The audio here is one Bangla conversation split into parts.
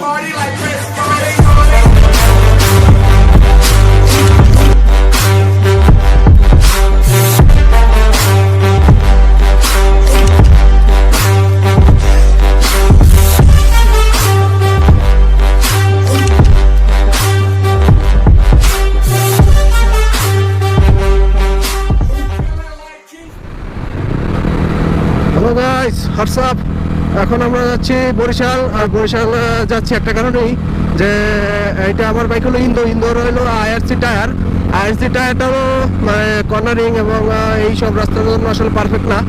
party like Chris Friday. Hello guys, WhatsApp. এখন আমরা যাচ্ছি বরিশাল। আর বরিশাল যাচ্ছি একটা কারণেই, যে এইটা আমার বাইক হলো ইন্দোর হলো আইআরসি টায়ার। আইআরসি টায়ারটাও মানে কর্নারিং এবং এই সব রাস্তার জন্য আসলে পারফেক্ট না,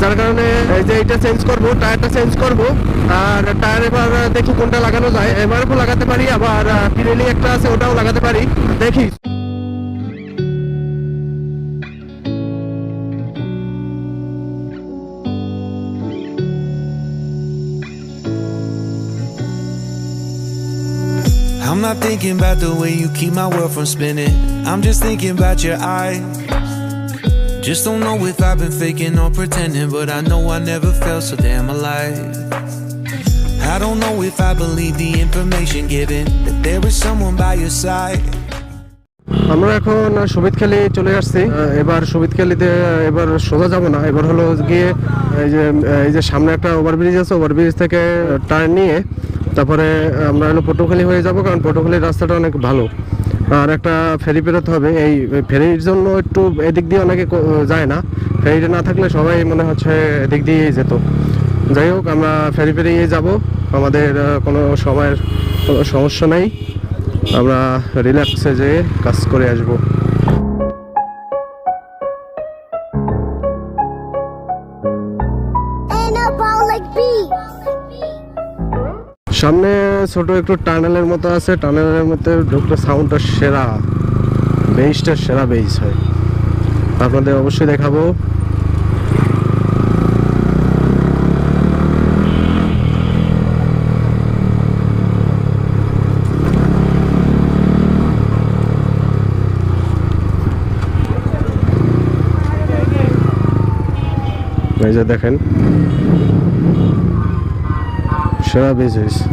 যার কারণে এই যে এইটা চেঞ্জ করবো, টায়ারটা চেঞ্জ করবো। আর টায়ার এবার দেখি কোনটা লাগানো যায়। এমআরএফও লাগাতে পারি, আবার পিরেলি একটা আছে ওটাও লাগাতে পারি, দেখি। I'm not thinking about the way you keep my world from spinning. I'm just thinking about your eyes. Just don't know if I've been faking or pretending, but I know I never felt so damn alive. I don't know if I believe the information given, that there is someone by your side. আমরা এখন সুবিদখালি চলে আসছি। এবার সুবিদখালিতে এবার সোজা যাব না, এবার হলো গিয়ে এই যে সামনে একটা ওভারব্রিজ আছে, ওভারব্রিজ থেকে টার্ন নিয়ে তারপরে আমরা হলো পটুয়াখালী হয়ে যাব, কারণ পটুয়াখালীর রাস্তাটা অনেক ভালো। আর একটা ফেরি পেরোতে হবে, এই ফেরির জন্য একটু এদিক দিয়ে অনেকে যায় না। ফেরিটা না থাকলে সবাই মনে হচ্ছে এদিক দিয়েই যেত। যাই হোক, আমরা ফেরি পেরিয়ে যাব, আমাদের কোনো সময়ের কোনো সমস্যা নেই, আমরা রিল্যাক্সে যেয়ে কাজ করে আসবো। সামনে ছোট একটু টানেলের মতো আছে, টানেলের মধ্যে ঢুকলে সাউন্ডটা সেরা, বেসটা সেরা বেস হয়, আপনাদের অবশ্যই দেখাবো। এই যে দেখেন, সেরা বেস হয়েছে।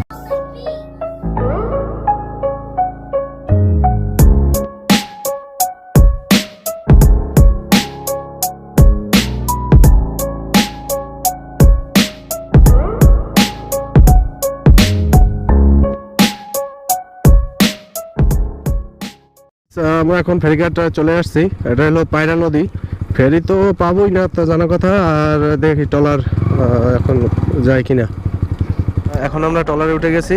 আমরা এখন ফেরিঘাট চলে আসছি। এটা হলো পায়রা নদী। ফেরি তো পাবোই না, তা জানা কথা। আর দেখি ট্রলার এখন যায় কিনা। এখন আমরা ট্রলারে উঠে গেছি,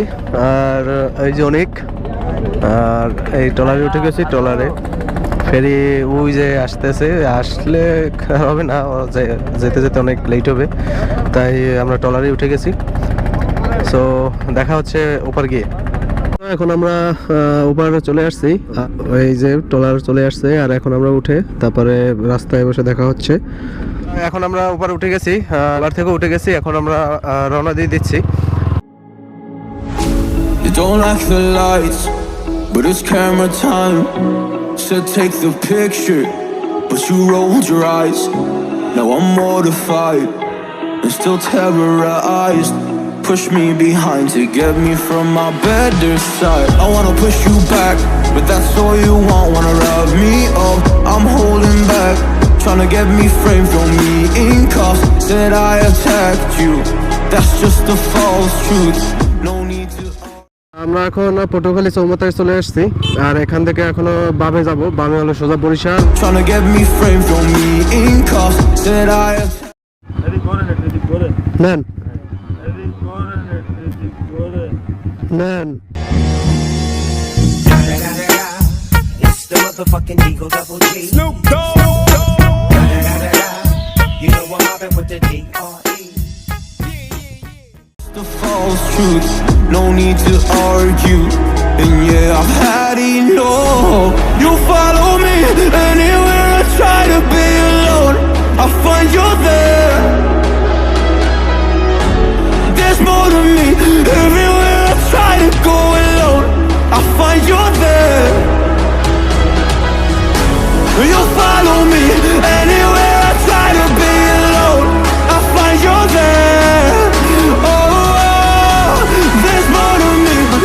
আর এই যে অনেক, আর এই ট্রলারে উঠে গেছি। ট্রলারে ফেরি ওই যে আসতেছে, আসলে হবে না, যেতে যেতে অনেক লেট হবে, তাই আমরা ট্রলারে উঠে গেছি। সো দেখা হচ্ছে ওপার গিয়ে। এখন আমরা ওপার চলে আসছি, এই যে ট্রলার চলে আসছে, আর এখন আমরা উঠে তারপরে রাস্তায় বসে দেখা হচ্ছে। এখন আমরা ওপার উঠে গেছি, ওপার থেকে উঠে গেছি, এখন আমরা রওনা দিয়ে দিচ্ছি। You don't like the lights, but it's camera time. Said take the picture, but you rolled your eyes. Now I'm mortified and still terrorized. Push me behind to get me from my better side. I wanna push you back, but that's all you want. Wanna rub me up, I'm holding back. Tryna get me framed, throw me in cuffs. Said I attacked you, that's just a false truth. No need to. আমরা এখন পটুয়াখালী চৌমাথায় চলে আসছি, আর এখান থেকে এখনো বামে যাব। বামে হলো সোজা Barishal. Tryna get me framed, throw me in cuffs. Said I নেন নেন। It's the motherfucking Eagle Double G. Snoop Dogg. You know I'm mobbing with the D.R.E. the false truth, no need to argue. And yeah, I've had enough. You follow me anywhere I try to be alone, I find you there. There's more to me. Everywhere I try to go alone, I find you there. You follow me anywhere I try to be alone, I find you there. Oh, there's more to me, but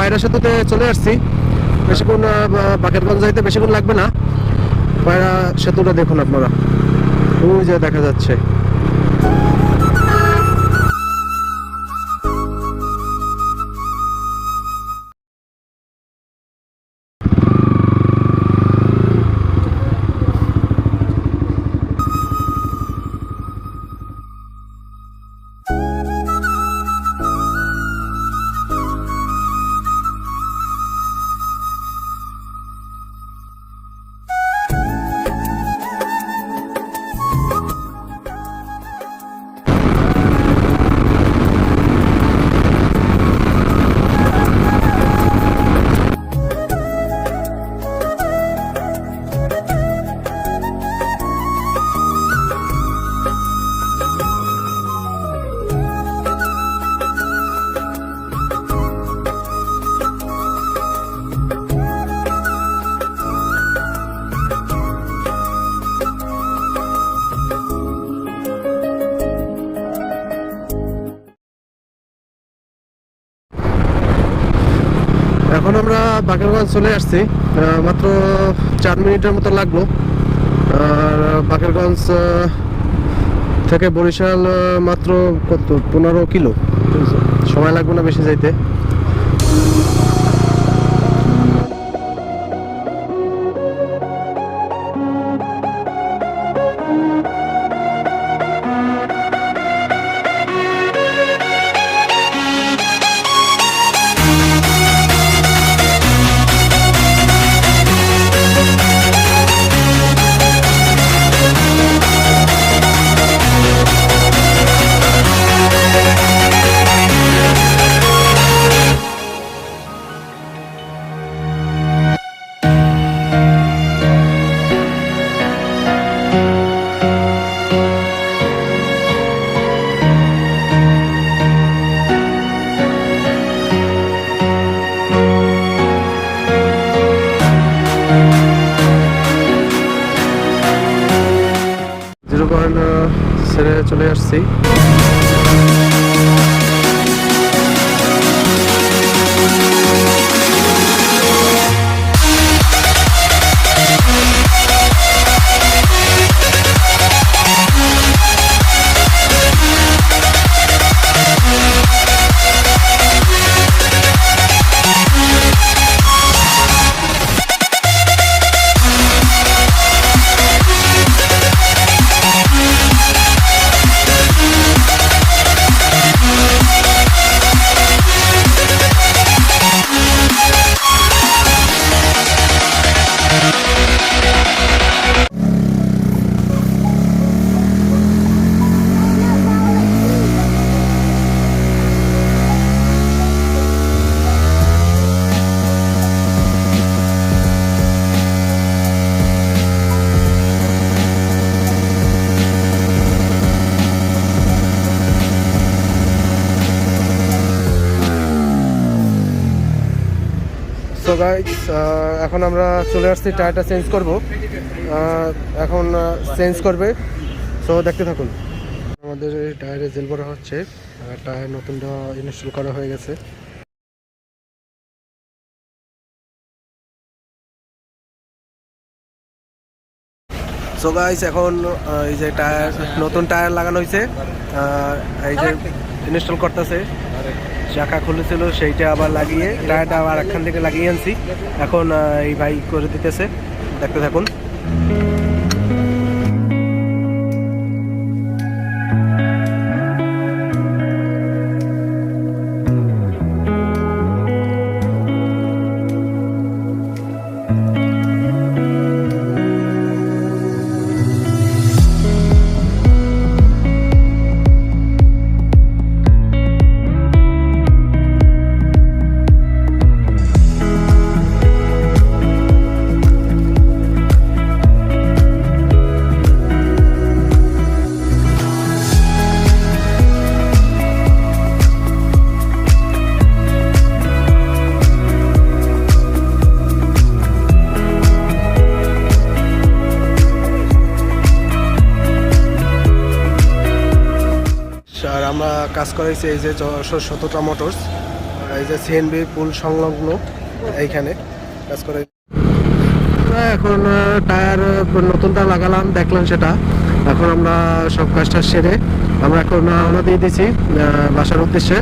পায়রা সেতুতে চলে আসছি। বেশিক্ষণ বাকেরগঞ্জ যাইতে বেশিক্ষণ লাগবে না। পায়রা সেতুটা দেখুন আপনারা, ওই যে দেখা যাচ্ছে। এখন আমরা বাকেরগঞ্জ চলে আসছি, মাত্র 4 মিনিটের মতো লাগলো। আর বাকেরগঞ্জ থেকে বরিশাল মাত্র কত 15 কিলো, সময় লাগবে না বেশি যাইতে। ছেড়ে চলে আসছি। সো গাইস, এখন আমরা চলে আসছি টায়ারটা চেঞ্জ করব। এখন চেঞ্জ করবে, সো দেখতে থাকুন। আমাদের টায়ারে জেল ভরা হচ্ছে, টায়ার নতুনটা ইনস্টল করা হয়ে গেছে। সো গাইস, এখন এই যে টায়ার, নতুন টায়ার লাগানো হয়েছে, এই যে ইনস্টল করতেছে। চাকা খুলেছিল, সেইটা আবার লাগিয়ে টায়ারটা আবার একখান থেকে লাগিয়ে আনছি। এখন এই ভাই করে দিতেছে, দেখতে থাকুন। আর আমরা কাজ করাইছি এই যে 600টা মোটরস, এই যে সিএনবি পুল সংলগ্ন এইখানে কাজ করে। এখন টায়ার নতুনটা লাগালাম, দেখলাম সেটা। এখন আমরা সব কাজটা সেরে আমরা এখন রওনা দিয়ে দিয়েছি বাসার উদ্দেশ্যে।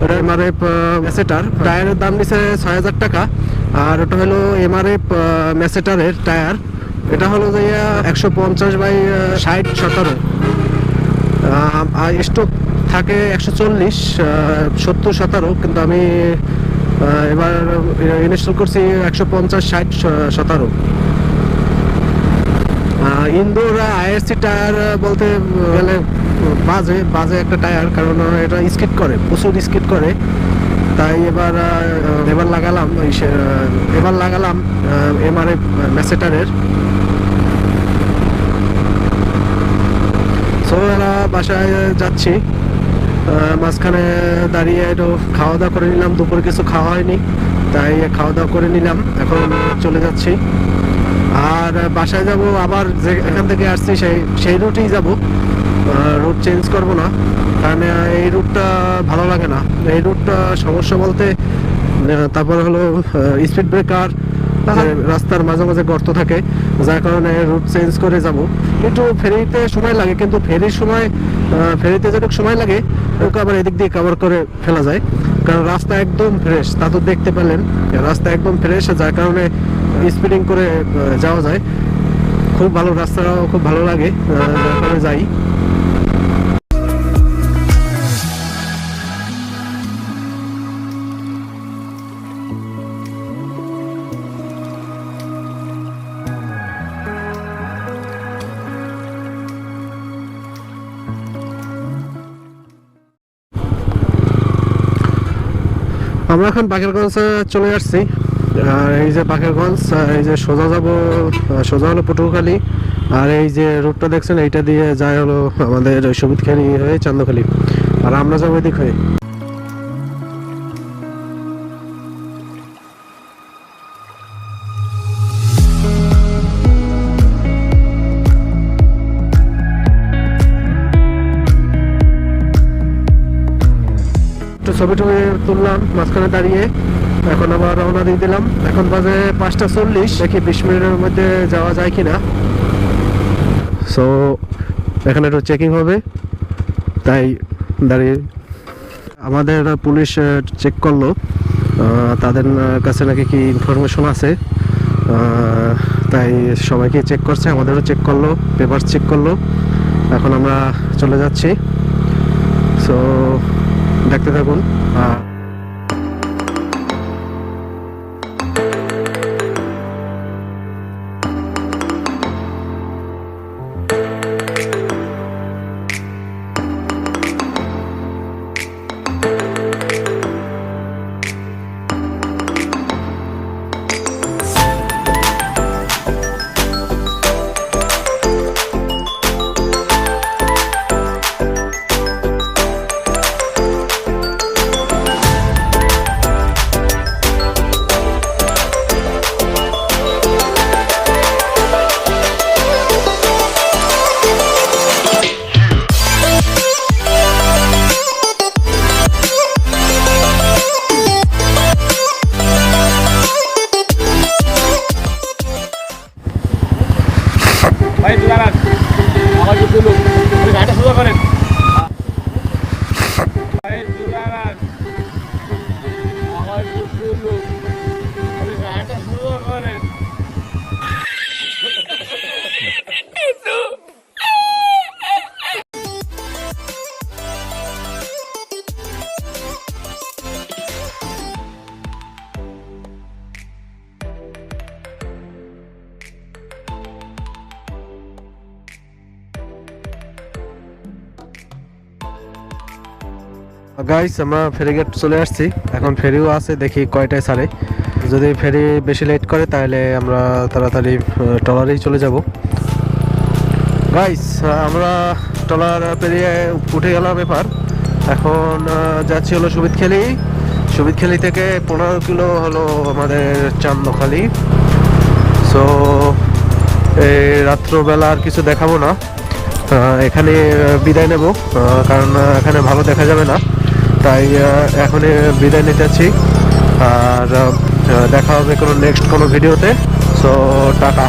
ওটা এমআরএফ মেসেটার টায়ারের দাম নিচ্ছে ৬,০০০ টাকা। আর ওটা হলো এমআরএফ মেসেটারের টায়ার। এটা হলো যে ১৫০/৬০/১৭ আর স্টক থাকে ১৪০ ৭০/১৭, কিন্তু আমি এবার ইনস্টল করছি ১৫০/৬০/১৭। ইন্দোর আইআরসি টায়ার বলতে গেলে বাজে একটা টায়ার, কারণ এটা স্কিড করে, প্রচুর স্কিড করে। তাই এবার লাগালাম এমআরএফ মেসেটারের। সো বাসায় যাচ্ছি, মাঝখানে দাঁড়িয়ে একটু খাওয়া দাওয়া করে নিলাম। দুপুরে কিছু খাওয়া হয়নি, তাই খাওয়া দাওয়া করে নিলাম। এখন চলে যাচ্ছি, আর বাসায় যাব আবার যে এখান থেকে আসছি সেই রুটেই যাব। রুট চেঞ্জ করব না, কারণ এই রুটটা ভালো লাগে না। এই রুটটা সমস্যা বলতে তারপরে হলো স্পিড ব্রেকার, রাস্তার মাঝে মাঝে গর্ত থাকে, যার কারণে রুট চেঞ্জ করে যাব। কিন্তু ফেরিতে সময় লাগে, কিন্তু ফেরিতে যেটুকু সময় লাগে ওকে আবার এদিক দিয়ে কভার করে ফেলা যায়, কারণ রাস্তা একদম ফ্রেশ। তা তো দেখতে পেলেন, রাস্তা একদম ফ্রেশ, যার কারণে স্পিডিং করে যাওয়া যায়। খুব ভালো, রাস্তাটাও খুব ভালো লাগে, যার কারণে যাই। আমরা এখন বাকেরগঞ্জে চলে আসছি। আর এই যে বাকেরগঞ্জ, এই যে সোজা হলো পটুয়াখালী। আর এই যে রুটটা দেখছেন, এইটা দিয়ে যায় হলো আমাদের সবিতখালী হয়ে চান্দখালী, আর আমরা যাবো এদিক হয়ে। ছবি তুললাম মাঝখানে দাঁড়িয়ে, এখন আবার রওনা দিয়ে দিলাম। এখন বাজে ৫টা ৪০, দেখি ২০ মিনিটের মধ্যে যাওয়া যায় কিনা। সো এখানে একটু চেকিং হবে, তাই দাঁড়িয়ে আমাদের পুলিশ চেক করলো, তাদের কাছে নাকি কি ইনফরমেশন আছে, তাই সবাইকে চেক করছে, আমাদেরও চেক করলো, পেপার চেক করলো। এখন আমরা চলে যাচ্ছি। সো দেখতে থাকুন। ভাই দাঁড়ান, আমার একটু তুলুন, গাড়িটা সোজা করেন। ভাই দাঁড়ান, আমার একটু তুলুন, গাড়িটা সোজা করেন। গাইস, আমরা ফেরিঘাট চলে আসছি। এখন ফেরিও আছে, দেখি কয়টায় ছাড়ে। যদি ফেরি বেশি লেট করে তাহলে আমরা তাড়াতাড়ি ট্রলারেই চলে যাব। গাইস, আমরা ট্রলার পেরিয়ে উঠে গেলাম এবার। এখন যাচ্ছি হলো সুবিদখালী থেকে 15 কিলো হলো আমাদের চান্দখালী। সো এই রাত্রবেলা আর কিছু দেখাবো না, এখানে বিদায় নেব, কারণ এখানে ভালো দেখা যাবে না। তাই এখনই বিদায় নিতেছি। আর দেখা হবে কোনো নেক্সট কোনো ভিডিওতে। So tata.